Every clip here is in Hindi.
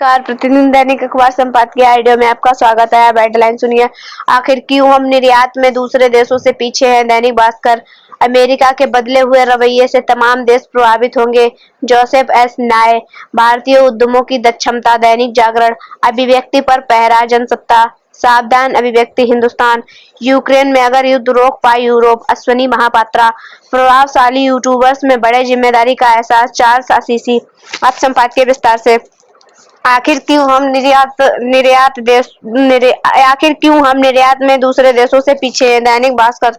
कार प्रतिदिन दैनिक अखबार संपादकीय आइडिया में आपका स्वागत है। अब हेडलाइन सुनिए। आखिर क्यों हम निर्यात में दूसरे देशों से पीछे हैं? दैनिक भास्कर। अमेरिका के बदले हुए रवैये से तमाम देश प्रभावित होंगे। जोसेफ एस नाय। भारतीय उद्यमों की क्षमता। दैनिक जागरण। अभिव्यक्ति पर पहरा। जनसत्ता। सावधान अभिव्यक्ति। हिंदुस्तान। यूक्रेन में अगर युद्ध रोक पाए यूरोप। अश्विनी महापात्रा। प्रभावशाली यूट्यूबर्स में बड़े जिम्मेदारी का एहसास। Charles Assisi. अब संपादकीय विस्तार से। आखिर क्यों हम निर्यात में दूसरे देशों से पीछे हैं? दैनिक भास्कर।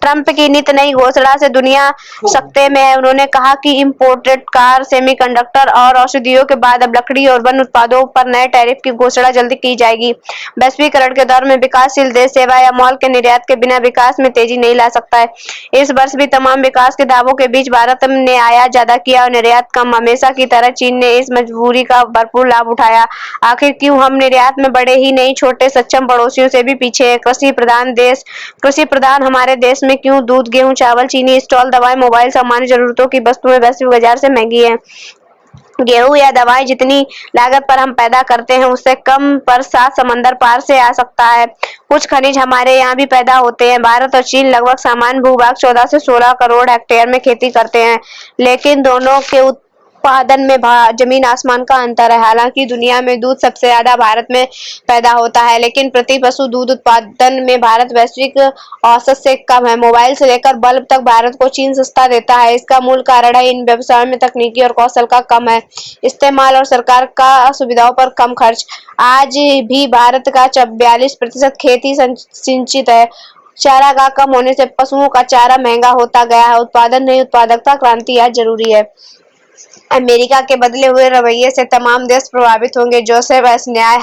ट्रंप की नित नई घोषणा से दुनिया सकते में है। उन्होंने कहा कि इंपोर्टेड कार, सेमीकंडक्टर और औषधियों के बाद अब लकड़ी और वन उत्पादों पर नए टैरिफ की घोषणा जल्द की जाएगी। वैश्वीकरण के दौर में विकासशील देश सेवा या मॉल के निर्यात के बिना विकास में तेजी नहीं ला सकता है। इस वर्ष भी तमाम विकास के दावों के बीच भारत ने आयात ज्यादा किया और निर्यात कम। हमेशा की तरह चीन ने इस मजबूरी का भरपूर लाभ उठाया। आखिर क्यों हम निर्यात में बड़े ही नहीं, छोटे सक्षम पड़ोसियों से भी पीछे हैं? कृषि प्रधान हमारे देश में क्यों दूध, गेहूं, चावल, चीनी, स्टॉल, दवाएं, मोबाइल, सामान्य जरूरतों की वस्तुएं वैश्विक बाजार से महंगी हैं। गेहूं या दवाएं जितनी लागत पर हम पैदा करते हैं उससे कम पर सात समंदर पार से आ सकता है। कुछ खनिज हमारे यहाँ भी पैदा होते हैं। भारत और चीन लगभग समान भूभाग 14 से 16 करोड़ हेक्टेयर में खेती करते हैं, लेकिन दोनों के उत्पादन में जमीन आसमान का अंतर है। हालांकि दुनिया में दूध सबसे ज्यादा भारत में पैदा होता है, लेकिन प्रति पशु दूध उत्पादन में भारत वैश्विक औसत से कम है। मोबाइल से लेकर बल्ब तक भारत को चीन सस्ता देता है। इसका मूल कारण है इन व्यवसायों में तकनीकी और कौशल का कम है इस्तेमाल और सरकार का सुविधाओं पर कम खर्च। आज भी भारत का 42% खेती सिंचित है। चारागाह कम होने से पशुओं का चारा महंगा होता गया है। उत्पादन नहीं, उत्पादकता क्रांति आज जरूरी है। अमेरिका के बदले हुए रवैये से तमाम देश प्रभावित होंगे। जोसेफ एस न्याय।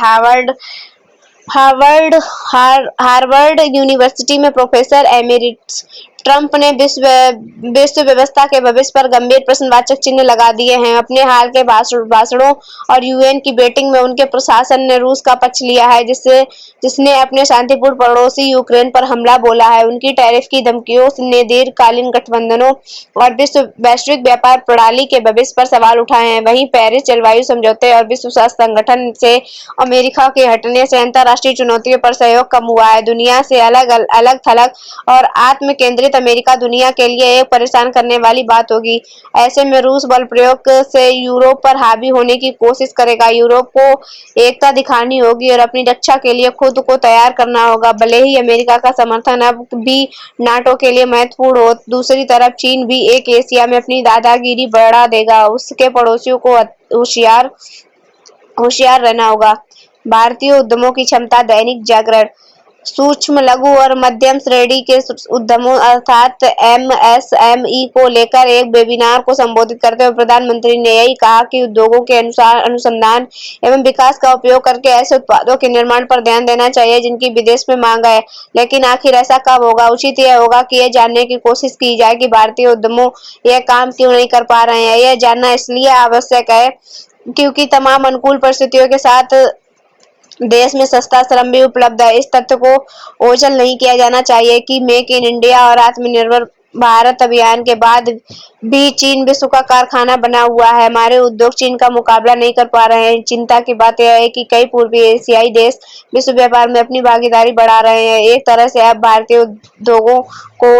हार्वर्ड यूनिवर्सिटी में प्रोफेसर एमेरिटस। ट्रंप ने विश्व व्यवस्था के भविष्य पर गंभीर प्रश्नवाचक चिन्ह लगा दिए हैं। अपने हाल के भाषणों और यूएन की बैठक में उनके प्रशासन ने रूस का पक्ष लिया है, जिसने अपने शांतिपूर्ण पड़ोसी यूक्रेन पर हमला बोला है। उनकी टैरिफ की धमकियों ने दीर्घकालीन गठबंधनों और वैश्विक व्यापार प्रणाली के भविष्य पर सवाल उठाए हैं। वहीं पेरिस जलवायु समझौते और विश्व स्वास्थ्य संगठन से अमेरिका के हटने से अंतर्राष्ट्रीय चुनौतियों पर सहयोग कम हुआ है। दुनिया से अलग थलग और आत्म केंद्रित अमेरिका दुनिया के लिए एक परेशान करने वाली बात होगी। ऐसे में रूस बल प्रयोग से यूरोप पर हावी होने की कोशिश करेगा। यूरोप को एकता दिखानी होगी और अपनी रक्षा के लिए खुद को तैयार करना होगा। भले ही अमेरिका का समर्थन अब भी नाटो के लिए महत्वपूर्ण हो, दूसरी तरफ चीन भी एक एशिया में अपनी दादागिरी बढ़ा देगा। उसके पड़ोसियों को होशियार रहना होगा। भारतीय उद्यमों की क्षमता। दैनिक जागरण। सूक्ष्म, लघु और मध्यम श्रेणी के उद्यमों अर्थात एमएसएमई को लेकर एक वेबिनार को संबोधित करते हुए प्रधानमंत्री ने यही कहा कि उद्योगों के अनुसंधान एवं विकास का उपयोग करके ऐसे उत्पादों के निर्माण पर ध्यान देना चाहिए जिनकी विदेश में मांग है। लेकिन आखिर ऐसा कब होगा? उचित यह होगा कि यह जानने की कोशिश की जाए कि भारतीय उद्यमों यह काम क्यों नहीं कर पा रहे हैं। यह जानना इसलिए आवश्यक है क्योंकि तमाम अनुकूल परिस्थितियों के साथ देश में सस्ता श्रम भी उपलब्ध है। इस तथ्य को ओझल नहीं किया जाना चाहिए कि मेक इन इंडिया और आत्मनिर्भर भारत अभियान के बाद भी चीन विश्व का कारखाना बना हुआ है। हमारे उद्योग चीन का मुकाबला नहीं कर पा रहे हैं। चिंता की बात यह है कि कई पूर्वी एशियाई देश विश्व व्यापार में अपनी भागीदारी बढ़ा रहे हैं। एक तरह से अब भारतीय उद्योगों को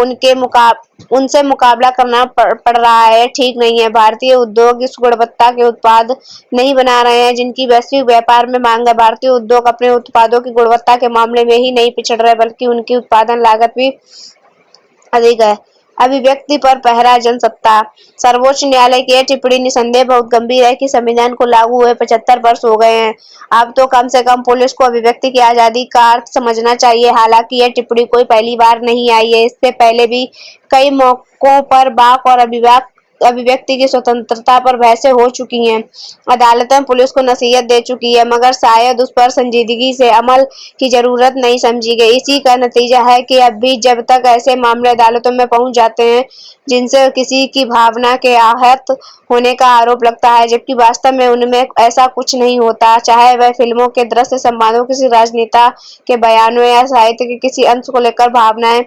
उनसे मुकाबला करना पड़ रहा है। ठीक नहीं है। भारतीय उद्योग इस गुणवत्ता के उत्पाद नहीं बना रहे हैं जिनकी वैश्विक व्यापार में मांग है। भारतीय उद्योग अपने उत्पादों की गुणवत्ता के मामले में ही नहीं पिछड़ रहे, बल्कि उनकी उत्पादन लागत भी अधिक है। अभिव्यक्ति पर पहरा। जनसत्ता। सर्वोच्च न्यायालय की यह टिप्पणी निसंदेह बहुत गंभीर है कि संविधान को लागू हुए 75 वर्ष हो गए हैं। अब तो कम से कम पुलिस को अभिव्यक्ति की आजादी का अर्थ समझना चाहिए। हालांकि यह टिप्पणी कोई पहली बार नहीं आई है। इससे पहले भी कई मौकों पर वाक और अभिव्यक्ति की स्वतंत्रता पर बहसें हो चुकी हैं। अदालतें पुलिस को नसीहत दे चुकी है, मगर शायद उस पर संजीदगी से अमल की जरूरत नहीं समझी गई। इसी का नतीजा है कि अब भी जब तक ऐसे मामले अदालतों में पहुंच जाते हैं जिनसे किसी की भावना के आहत होने का आरोप लगता है, जबकि वास्तव में उनमें ऐसा कुछ नहीं होता, चाहे वह फिल्मों के दृश्य संवादों, किसी राजनेता के बयानों या साहित्य के किसी अंश को लेकर भावनाएं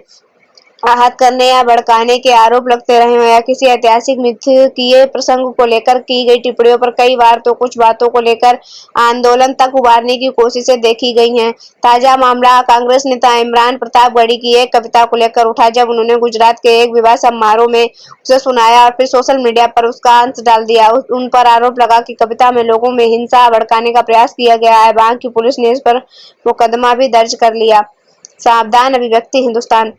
आहत करने या भड़काने के आरोप लगते रहे हों या किसी ऐतिहासिक मिथकीय प्रसंग को लेकर की गई टिप्पणियों पर कई बार तो कुछ बातों को लेकर आंदोलन तक उभारने की कोशिशें देखी गई हैं। ताजा मामला कांग्रेस नेता इमरान प्रतापगढ़ी की एक कविता को लेकर उठा, जब उन्होंने गुजरात के एक विवाह समारोह में उसे सुनाया और फिर सोशल मीडिया पर उसका अंश डाल दिया। उन पर आरोप लगा कि कविता में लोगों में हिंसा भड़काने का प्रयास किया गया है। वहां की पुलिस ने इस पर मुकदमा भी दर्ज कर लिया। सावधान अभिव्यक्ति हिंदुस्तान।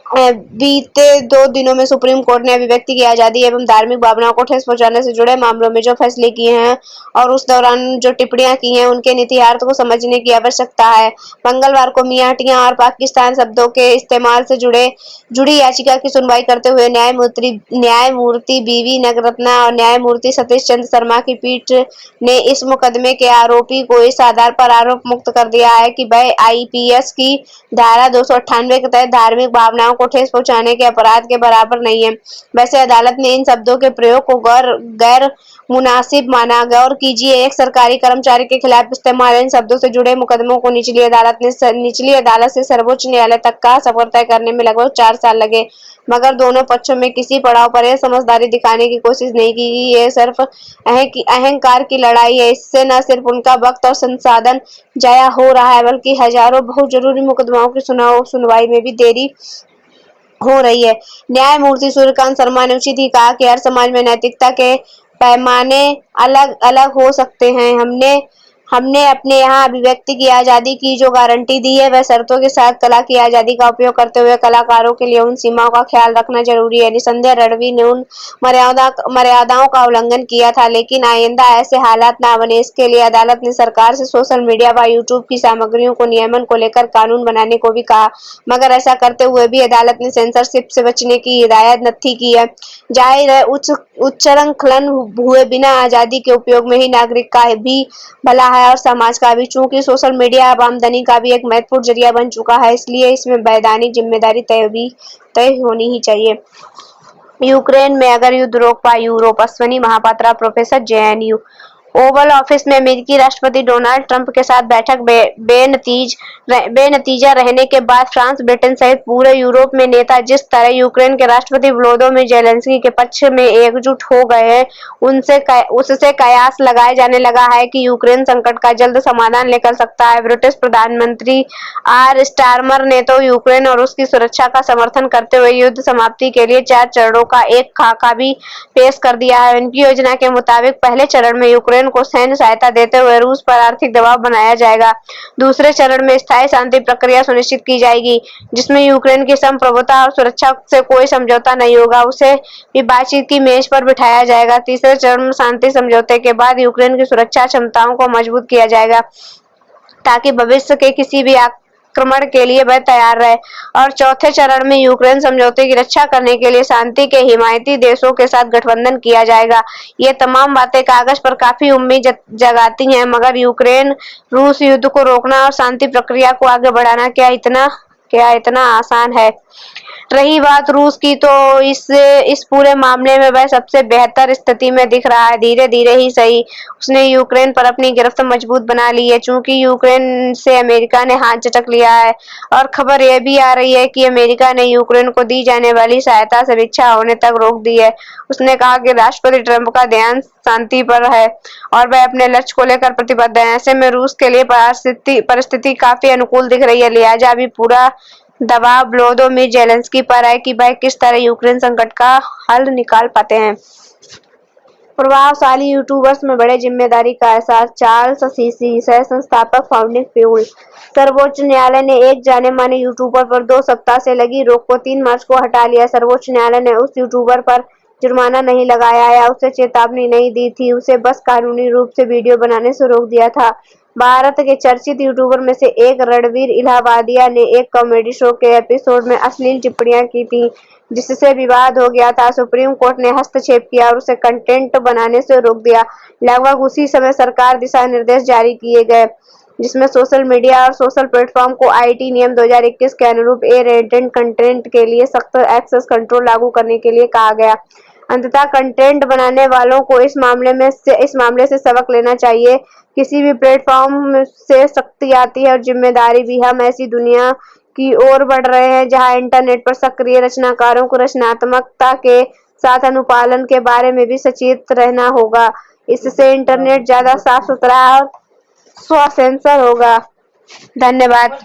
बीते 2 दिनों में सुप्रीम कोर्ट ने अभिव्यक्ति की आजादी एवं धार्मिक भावनाओं को ठेस पहुंचाने से जुड़े मामलों में जो फैसले किए हैं और उस दौरान जो टिप्पणियां की हैं, उनके नीतियार्थ को समझने की आवश्यकता है। मंगलवार को मियां हटिया और पाकिस्तान शब्दों के इस्तेमाल से जुड़ी याचिका की सुनवाई करते हुए न्यायमूर्ति बीवी नगरत्ना और न्यायमूर्ति सतीश चंद्र शर्मा की पीठ ने इस मुकदमे के आरोपी को इस आधार पर आरोप मुक्त कर दिया है कि वह आईपीसी की धारा 298 के तहत धार्मिक भावनाओं को ठेस पहुंचाने के अपराध के बराबर नहीं है। वैसे अदालत ने इन शब्दों के प्रयोग को गैर मुनासिब माना। गौर कीजिए, एक सरकारी कर्मचारी के खिलाफ इस्तेमाल इन शब्दों से जुड़े मुकदमों को निचली अदालत से सर्वोच्च न्यायालय तक का सफर तय करने में लगभग 4 साल लगे, मगर दोनों पक्षों में किसी पड़ाव पर यह समझदारी दिखाने की कोशिश नहीं की गई। ये सिर्फ अहंकार की लड़ाई है। इससे न सिर्फ उनका वक्त और संसाधन जाया हो रहा है, बल्कि हजारों बहुत जरूरी मुकदमाओं की सुनवाई में भी देरी हो रही है। न्यायमूर्ति सूर्यकांत शर्मा ने उचित ही कहा कि हर समाज में नैतिकता के पैमाने अलग अलग हो सकते हैं। हमने अपने यहाँ अभिव्यक्ति की आजादी की जो गारंटी दी है, वह शर्तों के साथ कला की आजादी का उपयोग करते हुए कलाकारों के लिए उन सीमाओं का ख्याल रखना जरूरी है। निसंदेह रणवीर ने उन मर्यादाओं का उल्लंघन किया था, लेकिन आइंदा ऐसे हालात ना बने, इसके लिए अदालत ने सरकार से सोशल मीडिया व यूट्यूब की सामग्रियों को नियमन को लेकर कानून बनाने को भी कहा, मगर ऐसा करते हुए भी अदालत ने सेंसरशिप से बचने की हिदायत नहीं की है। जाहिर है, उच्चारण हुए बिना आजादी के उपयोग में ही नागरिक का भी भला है और समाज का भी। चूंकि सोशल मीडिया अब आमदनी का भी एक महत्वपूर्ण जरिया बन चुका है, इसलिए इसमें वैधानिक जिम्मेदारी तय होनी ही चाहिए। यूक्रेन में अगर युद्ध रोक पाए Europe. Ashwini Mahapatra, professor, JNU. Oval office में अमेरिकी राष्ट्रपति डोनाल्ड ट्रंप के साथ बैठक बेनतीजा रहने के बाद फ्रांस, ब्रिटेन सहित पूरे यूरोप में नेता जिस तरह यूक्रेन के राष्ट्रपति वोलोदिमीर ज़ेलेंस्की के पक्ष में एकजुट हो गए हैं, उससे कयास लगाया जाने लगा है कि यूक्रेन संकट का जल्द समाधान लेकर सकता है। ब्रिटिश प्रधानमंत्री आर स्टारमर ने तो यूक्रेन और उसकी सुरक्षा का समर्थन करते हुए युद्ध समाप्ति के लिए 4 चरणों का एक खाका भी पेश कर दिया है। उनकी योजना के मुताबिक पहले चरण में यूक्रेन को सैन्य सहायता देते हुए रूस पर आर्थिक दबाव बनाया जाएगा। दूसरे चरण में स्थायी शांति प्रक्रिया सुनिश्चित की जाएगी, जिसमें यूक्रेन की संप्रभुता और सुरक्षा से कोई समझौता नहीं होगा, उसे भी बातचीत की मेज पर बिठाया जाएगा। तीसरे चरण में शांति समझौते के बाद यूक्रेन की सुरक्षा क्षमताओं को मजबूत किया जाएगा, ताकि भविष्य के किसी भी आक्रमण के लिए वह तैयार रहे। और चौथे चरण में यूक्रेन समझौते की रक्षा करने के लिए शांति के हिमायती देशों के साथ गठबंधन किया जाएगा। ये तमाम बातें कागज पर काफी उम्मीद जगाती हैं, मगर यूक्रेन रूस युद्ध को रोकना और शांति प्रक्रिया को आगे बढ़ाना क्या इतना आसान है? रही बात रूस की, तो इस पूरे मामले में वह सबसे बेहतर स्थिति में दिख रहा है। धीरे धीरे ही सही, उसने यूक्रेन पर अपनी गिरफ्त मजबूत बना ली है, चूंकि यूक्रेन से अमेरिका ने हाथ झटक लिया है। और खबर यह भी आ रही है कि अमेरिका ने यूक्रेन को दी जाने वाली सहायता समीक्षा होने तक रोक दी है। उसने कहा कि राष्ट्रपति ट्रंप का ध्यान शांति पर है और वह अपने लक्ष्य को लेकर प्रतिबद्ध है। ऐसे में रूस के लिए परिस्थिति काफी अनुकूल दिख रही है। लिहाजा अभी पूरा दबाव वोलोदिमीर ज़ेलेंस्की पर है कि वह किस तरह यूक्रेन संकट का हल निकाल पाते हैं। प्रभावशाली यूट्यूबर्स में बड़े जिम्मेदारी का एहसास। चार्ल्स सीसी, सह संस्थापक, फाउंडिंग फ्यूल। सर्वोच्च न्यायालय ने एक जाने माने यूट्यूबर पर 2 सप्ताह से लगी रोक को 3 मार्च को हटा लिया। सर्वोच्च न्यायालय ने उस यूट्यूबर पर जुर्माना नहीं लगाया या उसे चेतावनी नहीं दी थी, उसे बस कानूनी रूप से वीडियो बनाने से रोक दिया था। भारत के चर्चित यूट्यूबर में से एक रणवीर इलाहाबादिया ने एक कॉमेडी शो के एपिसोड में अश्लील टिप्पणियां की थी, जिससे विवाद हो गया था। सुप्रीम कोर्ट ने हस्तक्षेप किया और उसे कंटेंट बनाने से रोक दिया। लगभग उसी समय सरकार दिशा निर्देश जारी किए गए, जिसमें सोशल मीडिया और सोशल प्लेटफॉर्म को आईटी नियम 2021 के अनुरूप ए-रेटेड कंटेंट के लिए सख्त एक्सेस कंट्रोल लागू करने के लिए कहा गया। अंततः कंटेंट बनाने वालों को इस मामले से सबक लेना चाहिए। किसी भी प्लेटफॉर्म से सख्ती आती है और जिम्मेदारी भी। हम ऐसी दुनिया की ओर बढ़ रहे हैं, जहां इंटरनेट पर सक्रिय रचनाकारों को रचनात्मकता के साथ अनुपालन के बारे में भी सचेत रहना होगा। इससे इंटरनेट ज्यादा साफ सुथरा और स्वसेंसर होगा। धन्यवाद।